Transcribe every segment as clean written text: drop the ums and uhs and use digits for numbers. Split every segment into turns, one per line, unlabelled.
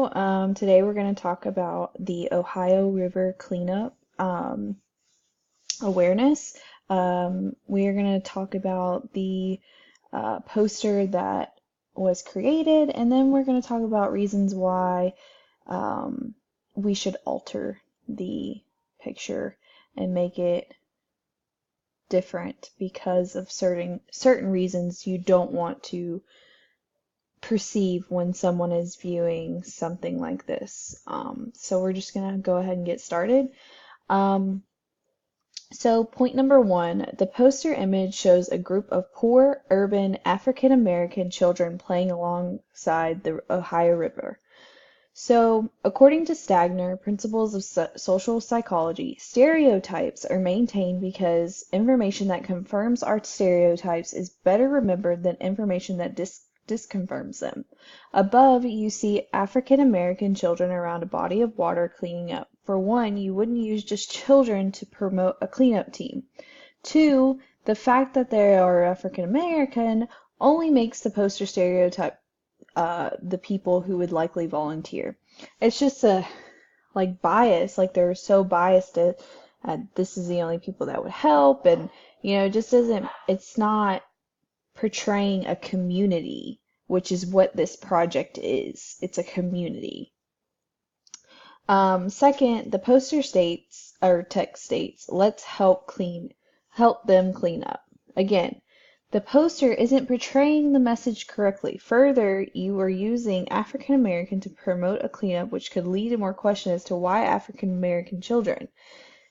Today we're going to talk about the Ohio River cleanup awareness. We are going to talk about the poster that was created, and then we're going to talk about reasons why we should alter the picture and make it different because of certain reasons you don't want to perceive when someone is viewing something like this. So we're just gonna go ahead and get started. Um, so point number one, the poster image shows a group of poor, urban, African American children playing alongside the Ohio River. So, according to Stagner, Principles of Social Psychology, stereotypes are maintained because information that confirms our stereotypes is better remembered than information that disconfirms them. Above, you see African American children around a body of water cleaning up. For one, you wouldn't use just children to promote a cleanup team. Two, the fact that they are African American only makes the poster stereotype the people who would likely volunteer. It's just a bias, like they're so biased that this is the only people that would help, and it just doesn't. It's not portraying a community, which is what this project is. It's a community. Second, the poster states, or text states, let's help them clean up. Again, the poster isn't portraying the message correctly. Further, you are using African American to promote a cleanup, which could lead to more questions as to why African American children.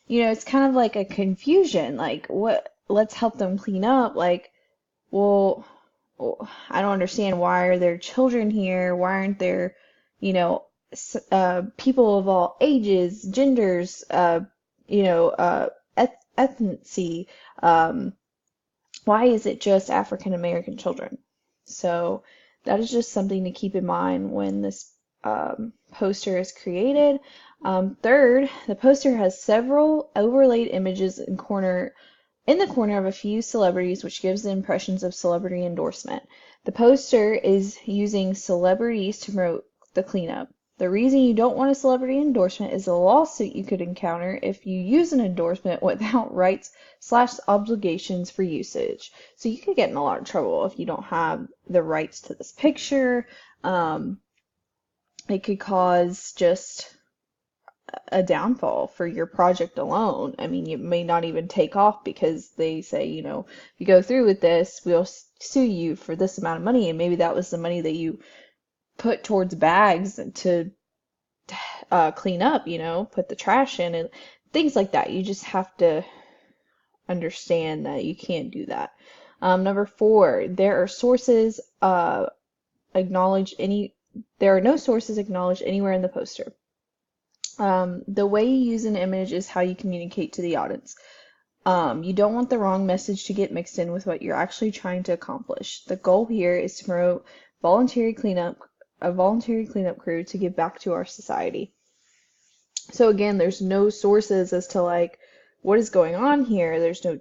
It's kind of like a confusion, like what, let's help them clean up, like, well, I don't understand, why are there children here? Why aren't there, people of all ages, genders, ethnicity, why is it just African American children? So that is just something to keep in mind when this poster is created. Third, the poster has several overlaid images in the corner of a few celebrities, which gives the impressions of celebrity endorsement. The poster is using celebrities to promote the cleanup. The reason you don't want a celebrity endorsement is the lawsuit you could encounter if you use an endorsement without rights/obligations for usage. So you could get in a lot of trouble if you don't have the rights to this picture. It could cause just a downfall for your project alone. I mean, you may not even take off because they say, if you go through with this, we'll sue you for this amount of money, and maybe that was the money that you put towards bags to clean up, put the trash in and things like that. You just have to understand that you can't do that. Number four, there are no sources acknowledged anywhere in the poster. The way you use an image is how you communicate to the audience. You don't want the wrong message to get mixed in with what you're actually trying to accomplish. The goal here is to promote a voluntary cleanup crew to give back to our society. So again, there's no sources as to what is going on here. There's no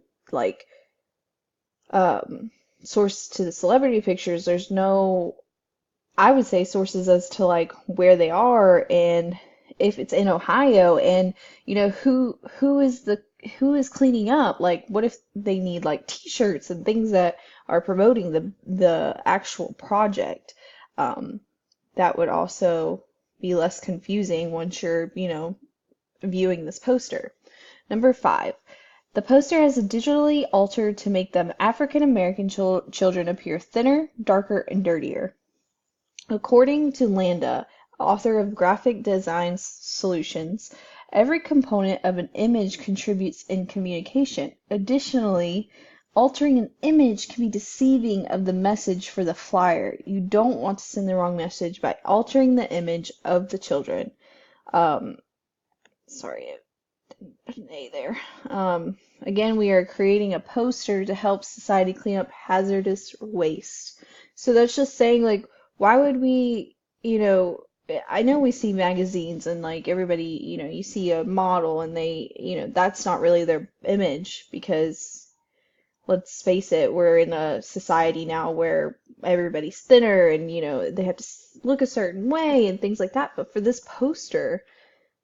source to the celebrity pictures. There's no, I would say, sources as to where they are and if it's in Ohio, and who is cleaning up. What if they need t-shirts and things that are promoting the actual project? That would also be less confusing once you're viewing this poster. Number five, the poster has digitally altered to make them African American children appear thinner, darker, and dirtier. According to Landa, author of Graphic Design Solutions, every component of an image contributes in communication. Additionally, altering an image can be deceiving of the message for the flyer. You don't want to send the wrong message by altering the image of the children. Sorry, I didn't put an A there. Again, we are creating a poster to help society clean up hazardous waste. So that's just saying, why would we, I know we see magazines and everybody, you see a model and they, that's not really their image, because let's face it, we're in a society now where everybody's thinner and, they have to look a certain way and things like that. But for this poster,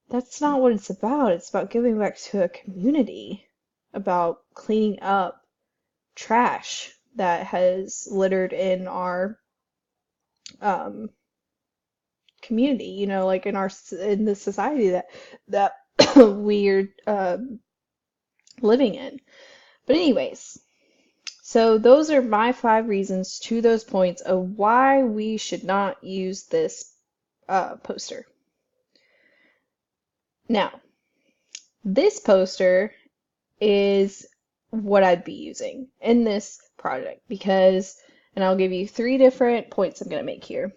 that's not what it's about. It's about giving back to a community, about cleaning up trash that has littered in our um, community, like in the society that we're living in. But anyways, so those are my 5 reasons to those points of why we should not use this poster. Now, this poster is what I'd be using in this project because, and I'll give you 3 different points I'm going to make here.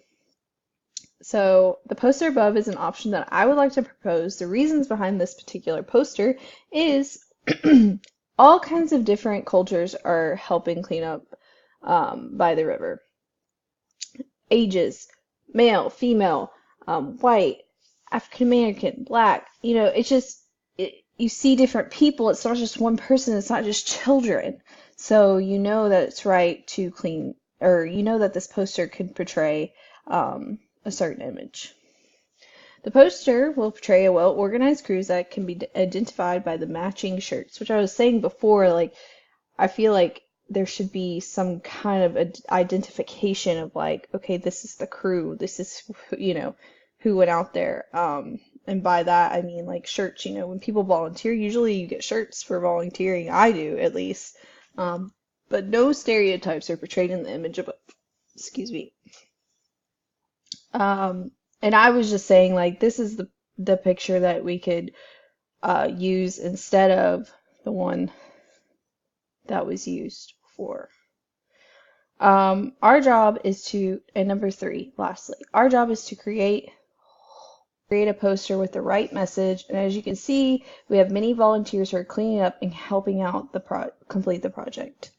So the poster above is an option that I would like to propose. The reasons behind this particular poster is all kinds of different cultures are helping clean up by the river. Ages, male, female, white, African American, black. It's just you see different people. It's not just one person. It's not just children. So you know that it's right to clean, or you know that this poster can portray a certain image. The poster will portray a well-organized cruise that can be identified by the matching shirts, which I was saying before, like, I feel like there should be some kind of identification of like, okay, this is the crew, this is, who went out there. And by that, I mean like shirts, when people volunteer, usually you get shirts for volunteering. I do, at least. But no stereotypes are portrayed in the image of, excuse me. And I was just saying, like, this is the picture that we could use instead of the one that was used before. Our job is to, and number 3, lastly, our job is to create a poster with the right message. And as you can see, we have many volunteers who are cleaning up and helping out complete the project.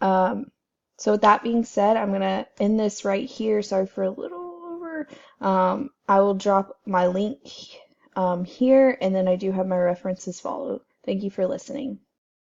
So with that being said, I'm gonna end this right here. Sorry for a little over. I will drop my link here, and then I do have my references follow. Thank you for listening.